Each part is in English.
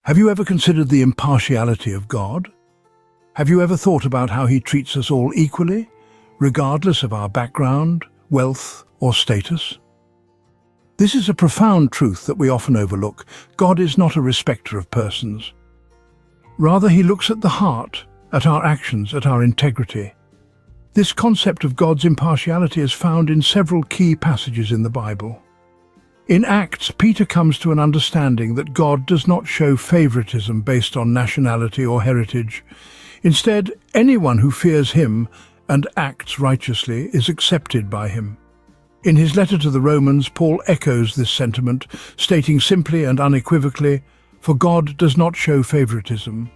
Have you ever considered the impartiality of God? Have you ever thought about how He treats us all equally, regardless of our background, wealth, or status? This is a profound truth that we often overlook. God is not a respecter of persons. Rather, He looks at the heart, at our actions, at our integrity. This concept of God's impartiality is found in several key passages in the Bible. In Acts, Peter comes to an understanding that God does not show favoritism based on nationality or heritage. Instead, anyone who fears Him and acts righteously is accepted by Him. In his letter to the Romans, Paul echoes this sentiment, stating simply and unequivocally, "For God does not show favoritism."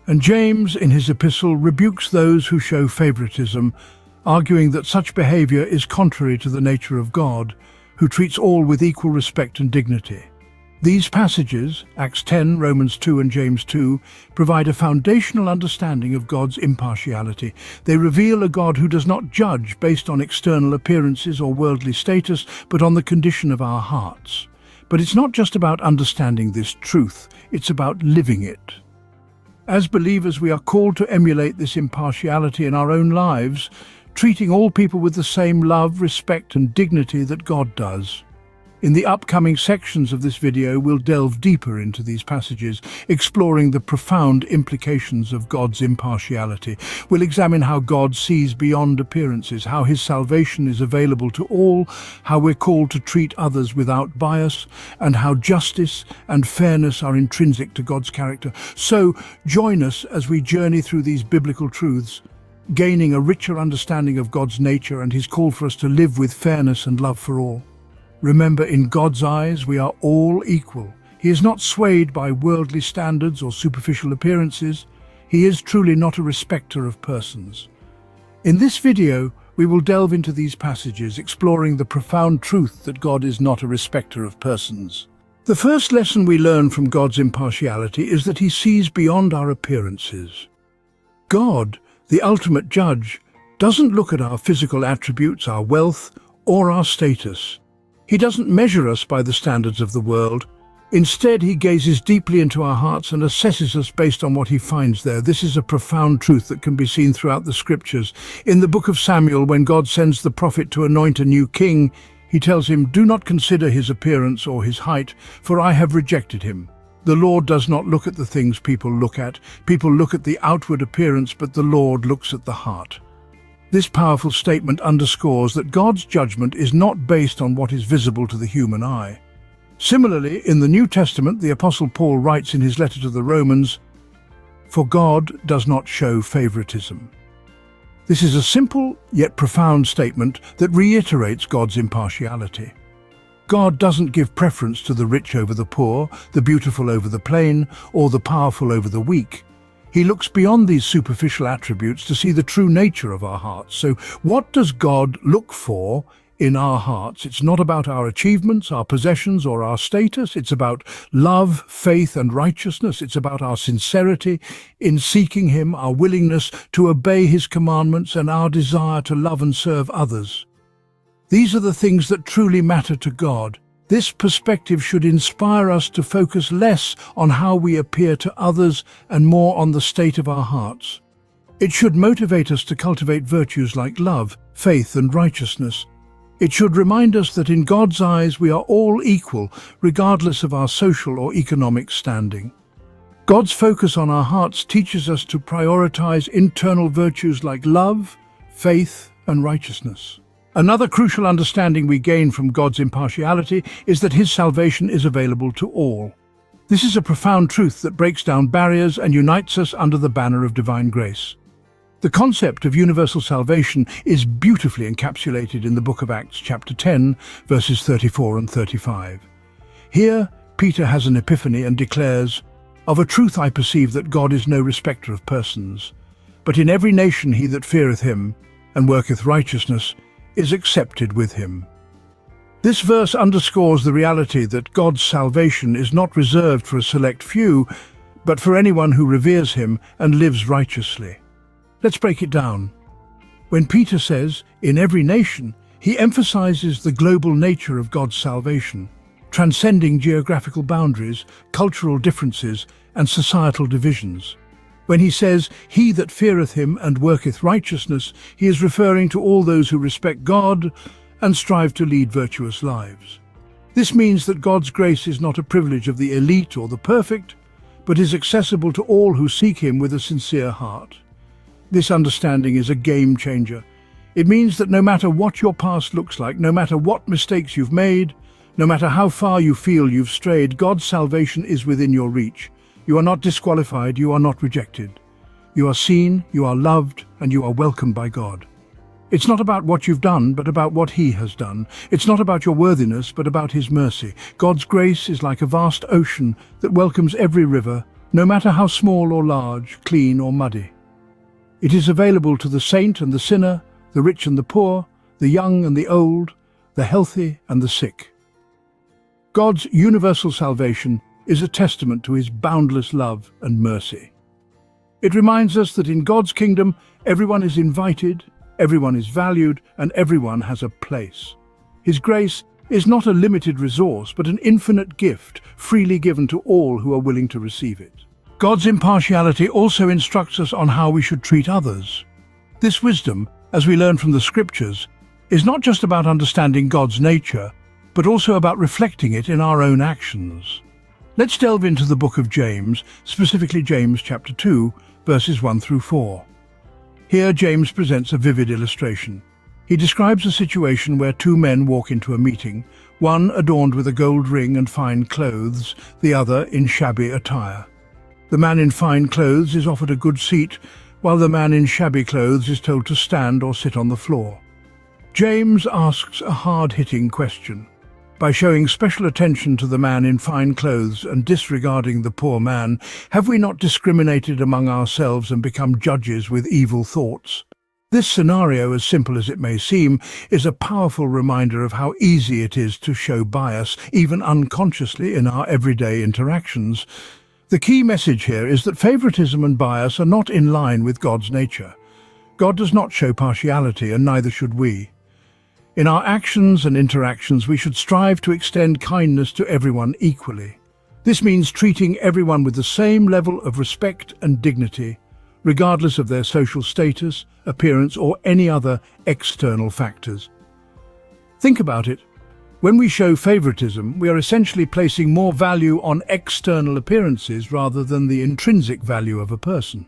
And James, in his epistle, rebukes those who show favoritism, arguing that such behavior is contrary to the nature of God, who treats all with equal respect and dignity. These passages, Acts 10, Romans 2 and James 2, provide a foundational understanding of God's impartiality. They reveal a God who does not judge based on external appearances or worldly status, but on the condition of our hearts. But it's not just about understanding this truth, it's about living it. As believers, we are called to emulate this impartiality in our own lives, treating all people with the same love, respect and dignity that God does. In the upcoming sections of this video, we'll delve deeper into these passages, exploring the profound implications of God's impartiality. We'll examine how God sees beyond appearances, how His salvation is available to all, how we're called to treat others without bias, and how justice and fairness are intrinsic to God's character. So, join us as we journey through these biblical truths, gaining a richer understanding of God's nature and His call for us to live with fairness and love for all. Remember, in God's eyes, we are all equal. He is not swayed by worldly standards or superficial appearances. He is truly not a respecter of persons. In this video, we will delve into these passages, exploring the profound truth that God is not a respecter of persons. The first lesson we learn from God's impartiality is that He sees beyond our appearances. God, the ultimate judge, doesn't look at our physical attributes, our wealth, or our status. He doesn't measure us by the standards of the world. Instead, He gazes deeply into our hearts and assesses us based on what He finds there. This is a profound truth that can be seen throughout the Scriptures. In the book of Samuel, when God sends the prophet to anoint a new king, He tells him, "Do not consider his appearance or his height, for I have rejected him." The Lord does not look at the things people look at. People look at the outward appearance, but the Lord looks at the heart. This powerful statement underscores that God's judgment is not based on what is visible to the human eye. Similarly, in the New Testament, the Apostle Paul writes in his letter to the Romans, "For God does not show favoritism." This is a simple yet profound statement that reiterates God's impartiality. God doesn't give preference to the rich over the poor, the beautiful over the plain, or the powerful over the weak. He looks beyond these superficial attributes to see the true nature of our hearts. So what does God look for in our hearts? It's not about our achievements, our possessions, or our status. It's about love, faith, and righteousness. It's about our sincerity in seeking Him, our willingness to obey His commandments, and our desire to love and serve others. These are the things that truly matter to God. This perspective should inspire us to focus less on how we appear to others and more on the state of our hearts. It should motivate us to cultivate virtues like love, faith, and righteousness. It should remind us that in God's eyes we are all equal, regardless of our social or economic standing. God's focus on our hearts teaches us to prioritize internal virtues like love, faith, and righteousness. Another crucial understanding we gain from God's impartiality is that His salvation is available to all. This is a profound truth that breaks down barriers and unites us under the banner of divine grace. The concept of universal salvation is beautifully encapsulated in the book of Acts, chapter 10, verses 34 and 35. Here, Peter has an epiphany and declares, "Of a truth I perceive that God is no respecter of persons, but in every nation he that feareth Him, and worketh righteousness, is accepted with Him." This verse underscores the reality that God's salvation is not reserved for a select few, but for anyone who reveres Him and lives righteously. Let's break it down. When Peter says, "in every nation," he emphasizes the global nature of God's salvation. transcending geographical boundaries, cultural differences, and societal divisions. When he says, "He that feareth him and worketh righteousness," he is referring to all those who respect God and strive to lead virtuous lives. This means that God's grace is not a privilege of the elite or the perfect, but is accessible to all who seek him with a sincere heart. This understanding is a game changer. It means that no matter what your past looks like, no matter what mistakes you've made, no matter how far you feel you've strayed, God's salvation is within your reach. You are not disqualified, you are not rejected. You are seen, you are loved, and you are welcomed by God. It's not about what you've done, but about what he has done. It's not about your worthiness, but about his mercy. God's grace is like a vast ocean that welcomes every river, no matter how small or large, clean or muddy. It is available to the saint and the sinner, the rich and the poor, the young and the old, the healthy and the sick. God's universal salvation is a testament to his boundless love and mercy. It reminds us that in God's kingdom, everyone is invited, everyone is valued, and everyone has a place. His grace is not a limited resource, but an infinite gift, freely given to all who are willing to receive it. God's impartiality also instructs us on how we should treat others. This wisdom, as we learn from the scriptures, is not just about understanding God's nature, but also about reflecting it in our own actions. Let's delve into the book of James, specifically James chapter 2, verses 1 through 4. Here James presents a vivid illustration. He describes a situation where two men walk into a meeting, one adorned with a gold ring and fine clothes, the other in shabby attire. The man in fine clothes is offered a good seat, while the man in shabby clothes is told to stand or sit on the floor. James asks a hard-hitting question. By showing special attention to the man in fine clothes and disregarding the poor man, have we not discriminated among ourselves and become judges with evil thoughts? This scenario, as simple as it may seem, is a powerful reminder of how easy it is to show bias, even unconsciously, in our everyday interactions. The key message here is that favoritism and bias are not in line with God's nature. God does not show partiality, and neither should we. In our actions and interactions, we should strive to extend kindness to everyone equally. This means treating everyone with the same level of respect and dignity, regardless of their social status, appearance, or any other external factors. Think about it. When we show favoritism, we are essentially placing more value on external appearances rather than the intrinsic value of a person.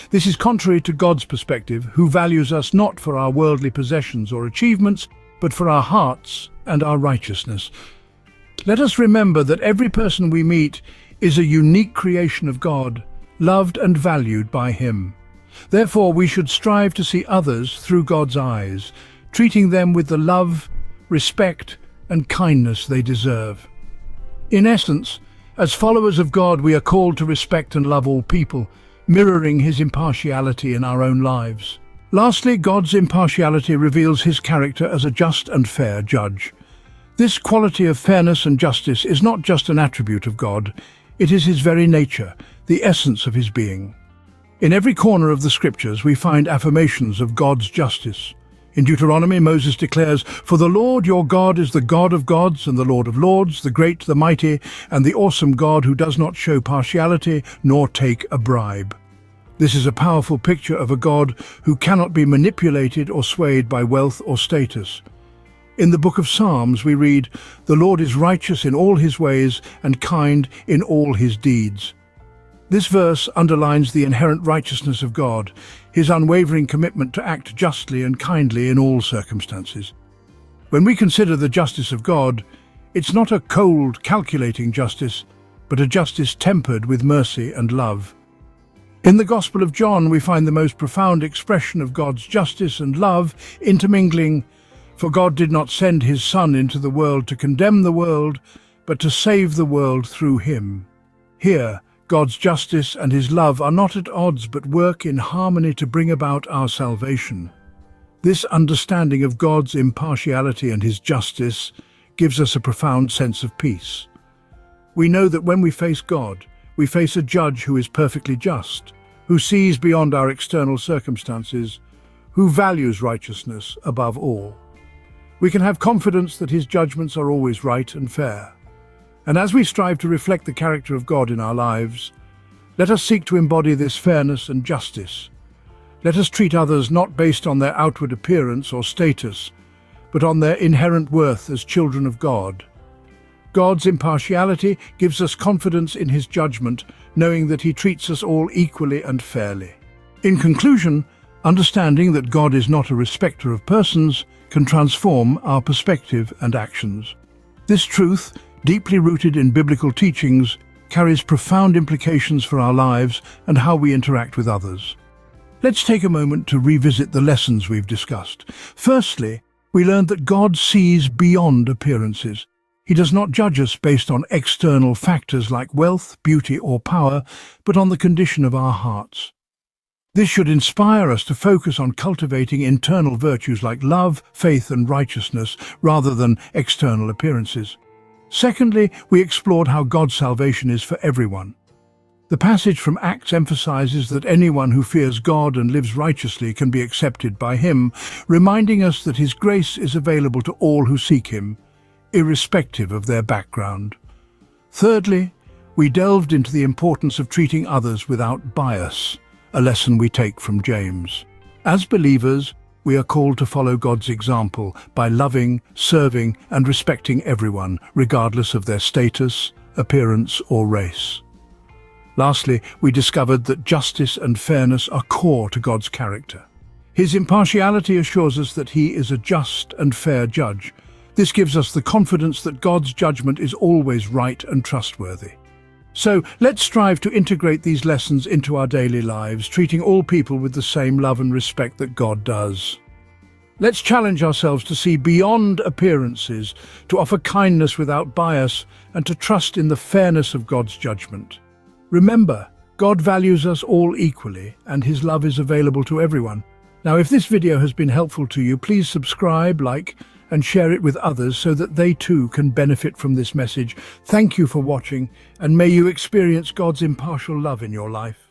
This is contrary to God's perspective, who values us not for our worldly possessions or achievements, but for our hearts and our righteousness. Let us remember that every person we meet is a unique creation of God, loved and valued by him. Therefore, we should strive to see others through God's eyes, treating them with the love, respect, and kindness they deserve. In essence, as followers of God, we are called to respect and love all people, mirroring his impartiality in our own lives. Lastly, God's impartiality reveals his character as a just and fair judge. This quality of fairness and justice is not just an attribute of God, it is his very nature, the essence of his being. In every corner of the scriptures we find affirmations of God's justice. In Deuteronomy, Moses declares, "For the Lord your God is the God of gods and the Lord of lords, the great, the mighty, and the awesome God who does not show partiality nor take a bribe." This is a powerful picture of a God who cannot be manipulated or swayed by wealth or status. In the book of Psalms we read, "The Lord is righteous in all his ways and kind in all his deeds." This verse underlines the inherent righteousness of God, his unwavering commitment to act justly and kindly in all circumstances. When we consider the justice of God, it's not a cold, calculating justice, but a justice tempered with mercy and love. In the Gospel of John, we find the most profound expression of God's justice and love intermingling, "For God did not send his Son into the world to condemn the world, but to save the world through him." Here, God's justice and his love are not at odds but work in harmony to bring about our salvation. This understanding of God's impartiality and his justice gives us a profound sense of peace. We know that when we face God, we face a judge who is perfectly just, who sees beyond our external circumstances, who values righteousness above all. We can have confidence that his judgments are always right and fair. And as we strive to reflect the character of God in our lives, let us seek to embody this fairness and justice. Let us treat others not based on their outward appearance or status, but on their inherent worth as children of God. God's impartiality gives us confidence in his judgment, knowing that he treats us all equally and fairly. In conclusion, understanding that God is not a respecter of persons can transform our perspective and actions. This truth, deeply rooted in biblical teachings, carries profound implications for our lives and how we interact with others. Let's take a moment to revisit the lessons we've discussed. Firstly, we learned that God sees beyond appearances. He does not judge us based on external factors like wealth, beauty, or power, but on the condition of our hearts. This should inspire us to focus on cultivating internal virtues like love, faith, and righteousness, rather than external appearances. Secondly, we explored how God's salvation is for everyone. The passage from Acts emphasizes that anyone who fears God and lives righteously can be accepted by him, reminding us that his grace is available to all who seek him, irrespective of their background. Thirdly, we delved into the importance of treating others without bias, a lesson we take from James. As believers, we are called to follow God's example by loving, serving, and respecting everyone, regardless of their status, appearance, or race. Lastly, we discovered that justice and fairness are core to God's character. His impartiality assures us that he is a just and fair judge. This gives us the confidence that God's judgment is always right and trustworthy. So, let's strive to integrate these lessons into our daily lives, treating all people with the same love and respect that God does. Let's challenge ourselves to see beyond appearances, to offer kindness without bias, and to trust in the fairness of God's judgment. Remember, God values us all equally, and his love is available to everyone. Now, if this video has been helpful to you, please subscribe, like, and share it with others so that they too can benefit from this message. Thank you for watching, and may you experience God's impartial love in your life.